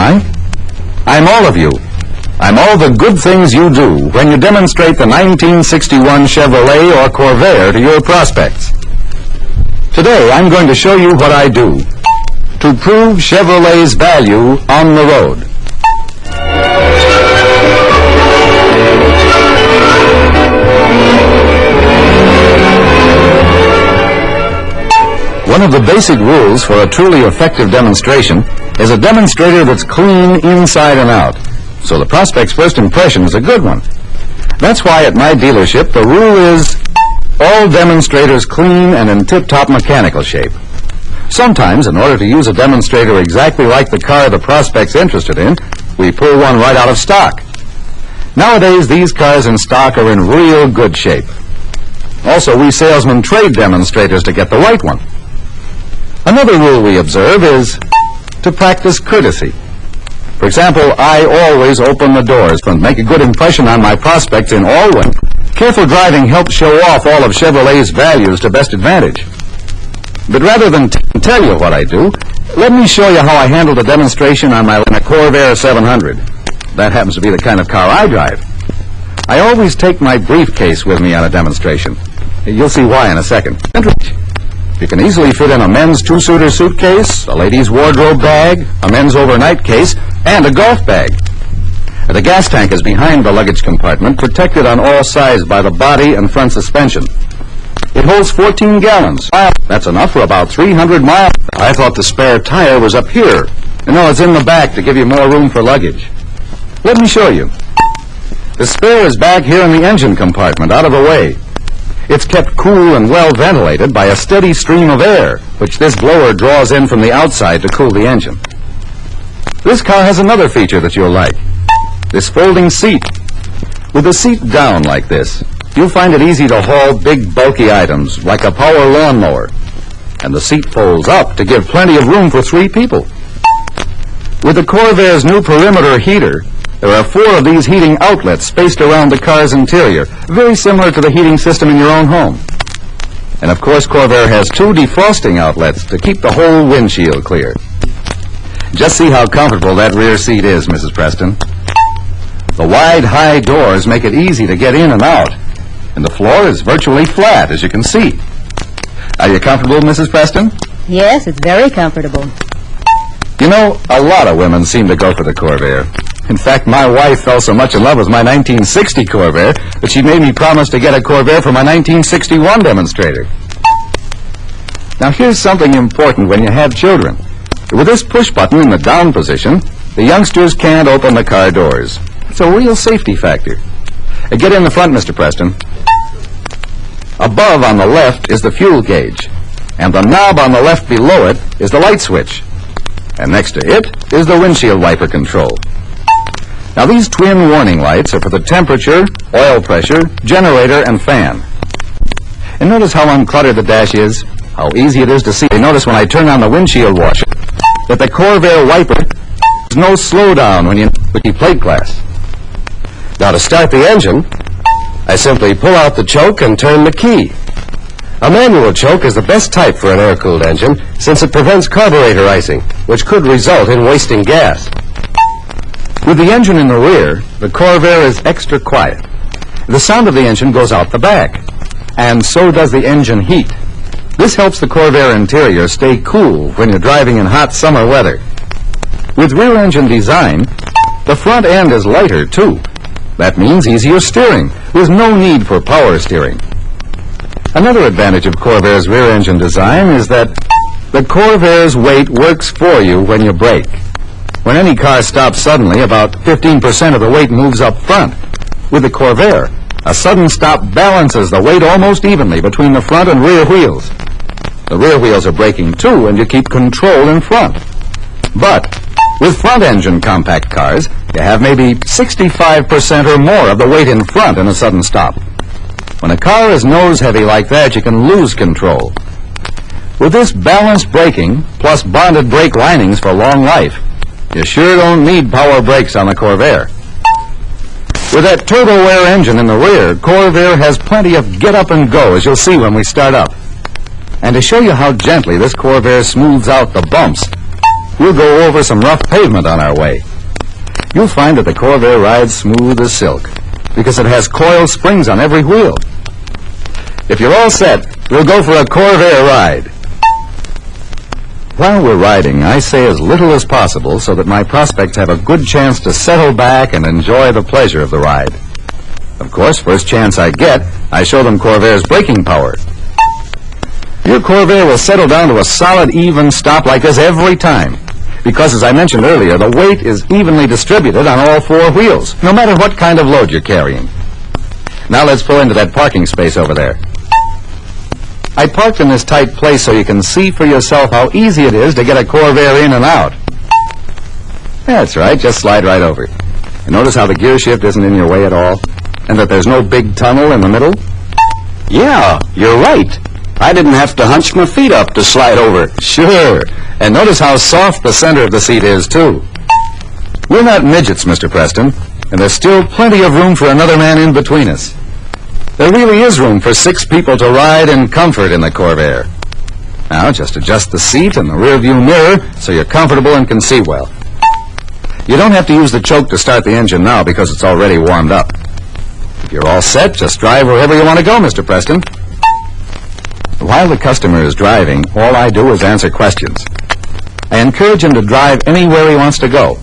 I? I'm all of you. I'm all the good things you do when you demonstrate the 1961 Chevrolet or Corvair to your prospects. Today, I'm going to show you what I do to prove Chevrolet's value on the road. One of the basic rules for a truly effective demonstration is a demonstrator that's clean inside and out, so the prospect's first impression is a good one. That's why at my dealership the rule is all demonstrators clean and in tip-top mechanical shape. Sometimes, in order to use a demonstrator exactly like the car the prospect's interested in, we pull one right out of stock. Nowadays, these cars in stock are in real good shape. Also, we salesmen trade demonstrators to get the right one. Another rule we observe is to practice courtesy. For example, I always open the doors and make a good impression on my prospects in all ways. Careful driving helps show off all of Chevrolet's values to best advantage. But rather than tell you what I do, let me show you how I handled a demonstration on my Corvair 700. That happens to be the kind of car I drive. I always take my briefcase with me on a demonstration. You'll see why in a second. You can easily fit in a men's two-suiter suitcase, a lady's wardrobe bag, a men's overnight case, and a golf bag. The gas tank is behind the luggage compartment, protected on all sides by the body and front suspension. It holds 14 gallons. That's enough for about 300 miles. I thought the spare tire was up here. No, it's in the back to give you more room for luggage. Let me show you. The spare is back here in the engine compartment, out of the way. It's kept cool and well ventilated by a steady stream of air, which this blower draws in from the outside to cool the engine. This car has another feature that you'll like. This folding seat. With the seat down like this, you'll find it easy to haul big, bulky items like a power lawnmower. And the seat folds up to give plenty of room for 3 people. With the Corvair's new perimeter heater, there are 4 of these heating outlets spaced around the car's interior, very similar to the heating system in your own home. And of course, Corvair has 2 defrosting outlets to keep the whole windshield clear. Just see how comfortable that rear seat is, Mrs. Preston. The wide, high doors make it easy to get in and out, and the floor is virtually flat, as you can see. Are you comfortable, Mrs. Preston? Yes, it's very comfortable. You know, a lot of women seem to go for the Corvair. In fact, my wife fell so much in love with my 1960 Corvair that she made me promise to get a Corvair for my 1961 demonstrator. Now, here's something important when you have children. With this push button in the down position, the youngsters can't open the car doors. It's a real safety factor. Get in the front, Mr. Preston. Above on the left is the fuel gauge, and the knob on the left below it is the light switch. And next to it is the windshield wiper control. Now, these twin warning lights are for the temperature, oil pressure, generator, and fan. And notice how uncluttered the dash is, how easy it is to see. Notice when I turn on the windshield washer that the Corvair wiper has no slowdown when you keep plate glass. Now, to start the engine, I simply pull out the choke and turn the key. A manual choke is the best type for an air-cooled engine since it prevents carburetor icing, which could result in wasting gas. With the engine in the rear, the Corvair is extra quiet. The sound of the engine goes out the back, and so does the engine heat. This helps the Corvair interior stay cool when you're driving in hot summer weather. With rear engine design, the front end is lighter, too. That means easier steering, with no need for power steering. Another advantage of Corvair's rear engine design is that the Corvair's weight works for you when you brake. When any car stops suddenly, about 15% of the weight moves up front. With the Corvair, a sudden stop balances the weight almost evenly between the front and rear wheels. The rear wheels are braking too, and you keep control in front. But with front-engine compact cars, you have maybe 65% or more of the weight in front in a sudden stop. When a car is nose-heavy like that, you can lose control. With this balanced braking, plus bonded brake linings for long life, you sure don't need power brakes on the Corvair. With that turbo-air engine in the rear, Corvair has plenty of get up and go, as you'll see when we start up. And to show you how gently this Corvair smooths out the bumps, we'll go over some rough pavement on our way. You'll find that the Corvair rides smooth as silk because it has coil springs on every wheel. If you're all set, we'll go for a Corvair ride. While we're riding, I say as little as possible so that my prospects have a good chance to settle back and enjoy the pleasure of the ride. Of course, first chance I get, I show them Corvair's braking power. Your Corvair will settle down to a solid, even stop like this every time. Because, as I mentioned earlier, the weight is evenly distributed on all four wheels, no matter what kind of load you're carrying. Now let's pull into that parking space over there. I parked in this tight place so you can see for yourself how easy it is to get a Corvair in and out. That's right, just slide right over. And notice how the gear shift isn't in your way at all, and that there's no big tunnel in the middle? Yeah, you're right. I didn't have to hunch my feet up to slide over. Sure. And notice how soft the center of the seat is, too. We're not midgets, Mr. Preston, and there's still plenty of room for another man in between us. There really is room for 6 people to ride in comfort in the Corvair. Now, just adjust the seat and the rear-view mirror so you're comfortable and can see well. You don't have to use the choke to start the engine now because it's already warmed up. If you're all set, just drive wherever you want to go, Mr. Preston. While the customer is driving, all I do is answer questions. I encourage him to drive anywhere he wants to go.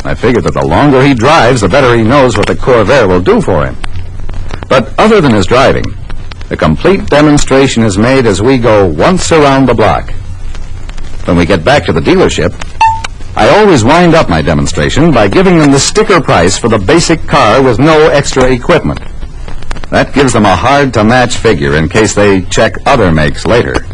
I figure that the longer he drives, the better he knows what the Corvair will do for him. But other than his driving, a complete demonstration is made as we go once around the block. When we get back to the dealership, I always wind up my demonstration by giving them the sticker price for the basic car with no extra equipment. That gives them a hard-to-match figure in case they check other makes later.